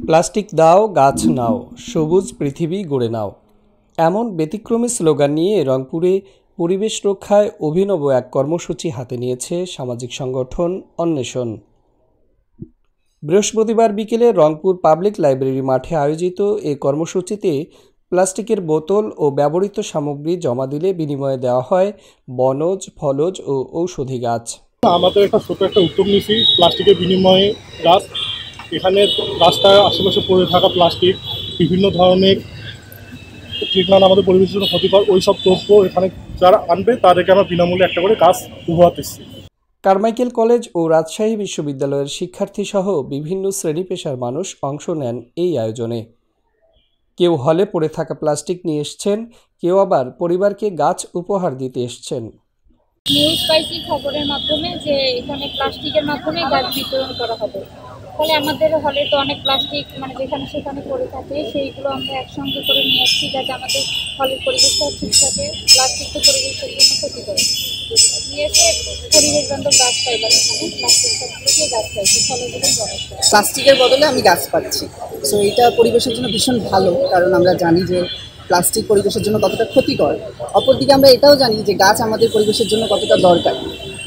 Plastic দাও গাছ নাও, সবুজ পৃথিবী গড়ে নাও, এমন ব্যতিক্রমী স্লোগান নিয়ে রংপুরে পরিবেশ রক্ষায় অভিনব এক কর্মসূচি হাতে নিয়েছে সামাজিক সংগঠন অন্বেষণ। বৃহস্পতিবার বিকেলে রংপুর পাবলিক লাইব্রেরি মাঠে আয়োজিত এ কর্মসূচিতে প্লাস্টিকের বোতল ও ব্যবহৃত সামগ্রী জমা দিলে বিনিময়ে দেওয়া হয় বনজ, ফলজ ও ঔষধি গাছ। আমাদের একটা ছোট একটা উদ্যোগ নিয়েছি প্লাস্টিকের বিনিময়ে গাছ। এখানে রাস্তায় আশেপাশে পড়ে থাকা প্লাস্টিক, বিভিন্ন ধরনের যেগুলো আমাদের পরিবেশের জন্য ক্ষতিকর, ওই সব দ্রব্য এখানে যারা আনবে তাদেরকে আমরা বিনামূল্যে একটা করে গাছ উপহার দিচ্ছি। কারমাইকেল কলেজ ও রাজশাহী বিশ্ববিদ্যালয়ের শিক্ষার্থীসহ বিভিন্ন শ্রেণী পেশার মানুষ অংশ নেন এই আয়োজনে। কেউ হলে পড়ে থাকা প্লাস্টিক নিয়ে এসছেন, কেউ আবার পরিবারকে গাছ উপহার দিতে এসছেন। নিউজ পাইছি খবরের মাধ্যমে যে এখানে প্লাস্টিকের মাধ্যমে গাছ বিতরণ করা হবে। ফলে আমাদের হলে তো অনেক প্লাস্টিক যেখানে সেখানে পড়ে থাকে, সেইগুলো আমরা একসঙ্গে করে নিয়ে আসছি যাতে আমাদের হলের পরিবেশটা ঠিক থাকে। প্লাস্টিক তো পরিবেশের জন্য ক্ষতি করে, নিয়ে এসে পরিবেশ বান্ধব গাছ পাইলাম। এখানে প্লাস্টিক সবগুলোকে গাছ পাইছি, ফলগুলো বনজ। প্লাস্টিকের বদলে আমি গাছ পাচ্ছি, সো এটা পরিবেশের জন্য ভীষণ ভালো, কারণ আমরা জানি যে প্লাস্টিক পরিবেশের জন্য কতটা ক্ষতিকর। অপরদিকে আমরা এটাও জানি যে গাছ আমাদের পরিবেশের জন্য কতটা দরকার।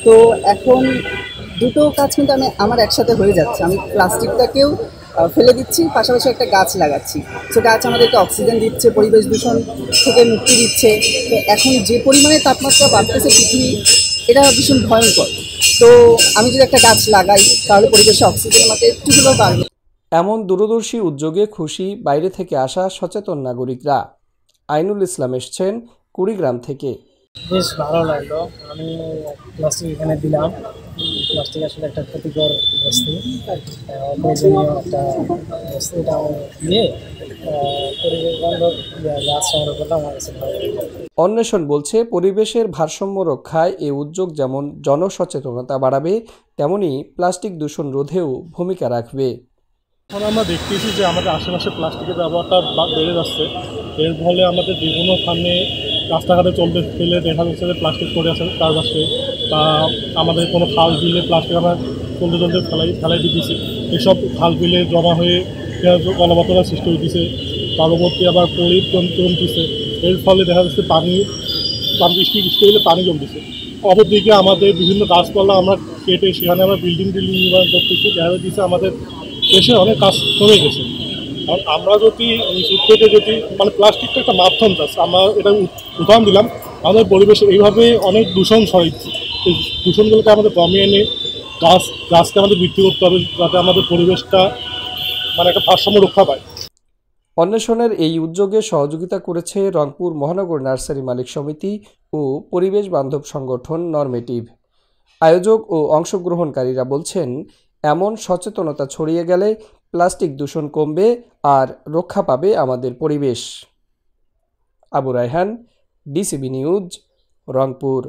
তো এখন দুটো কাজ কিন্তু আমার একসাথে হয়ে যাচ্ছে। আমি প্লাস্টিকটাকেও ফেলে দিচ্ছি, পাশাপাশি একটা গাছ লাগাচ্ছি। সো গাছ আমাদেরকে অক্সিজেন দিচ্ছে, পরিবেশ দূষণ থেকে মুক্তি দিচ্ছে। তো এখন যে পরিমাণে তাপমাত্রা বাড়তেছে পৃথিবী, এটা ভীষণ ভয়ঙ্কর। তো আমি যদি একটা গাছ লাগাই তাহলে পরিবেশে অক্সিজেনের মাত্রা একটু হলেও বাড়বে। এমন দূরদর্শী উদ্যোগে খুশি বাইরে থেকে আসা সচেতন নাগরিকরা। আইনুল ইসলাম এসছেন কুড়িগ্রাম থেকে। বেশ ভালো লাগলো। আমি প্লাস্টিক এখানে দিলাম। প্লাস্টিক আসলে একটা ক্ষতিকর বস্তু, অপ্রয়োজনীয় একটা বস্তু। এটা নিয়ে পরিবেশ বান্ধব গাছ সংগ্রহ করলে আমার কাছে ভালো লাগলো। অন্বেষণ বলছে, পরিবেশের ভারসাম্য রক্ষায় এ উদ্যোগ যেমন জনসচেতনতা বাড়াবে, তেমনি প্লাস্টিক দূষণ রোধেও ভূমিকা রাখবে। এখন আমরা দেখতেছি যে আমাদের আশেপাশে প্লাস্টিকের ব্যবহারটা বেড়ে যাচ্ছে। এর ফলে আমাদের বিভিন্ন স্থানে রাস্তাঘাটে চলতে ফেলে দেখা যাচ্ছে যে প্লাস্টিক পড়ে আছে চারপাশে, বা আমাদের কোনো খাল বিলে প্লাস্টিক আমরা চলতে চলতে ফেলাই দিতেছি। এসব খাল বিলে জমা হয়ে জলাবদ্ধতার সৃষ্টি হইতেছে, পরবর্তী আবার জমতেছে। এর ফলে দেখা যাচ্ছে বৃষ্টি হলে পানি জমতেছে। অপরদিকে আমাদের বিভিন্ন গাছপালা আমরা কেটে সেখানে আমরা বিল্ডিং নির্মাণ করতেছি। দেখা যাচ্ছে আমাদের দেশে অনেক কাজ কমে গেছে। কারণ আমরা যদি নিচুর থেকে যদি প্লাস্টিকটা একটা মাধ্যম চাষ, আমরা এটা উদাহরণ দিলাম, আমাদের পরিবেশে এইভাবে অনেক দূষণ ছড়াইছে। এই দূষণগুলোকে আমাদের কমিয়ে এনে গাছকে আমাদের বৃদ্ধি করতে হবে, যাতে আমাদের পরিবেশটা একটা ভারসাম্য রক্ষা পায়। অন্বেষণের এই উদ্যোগে সহযোগিতা করেছে রংপুর মহানগর নার্সারি মালিক সমিতি ও পরিবেশ বান্ধব সংগঠন নরমেটিভ। আয়োজক ও অংশগ্রহণকারীরা বলছেন, এমন সচেতনতা ছড়িয়ে গেলে প্লাস্টিক দূষণ কমবে আর রক্ষা পাবে আমাদের পরিবেশ। Abu Raihan, DCB news, Rangpur.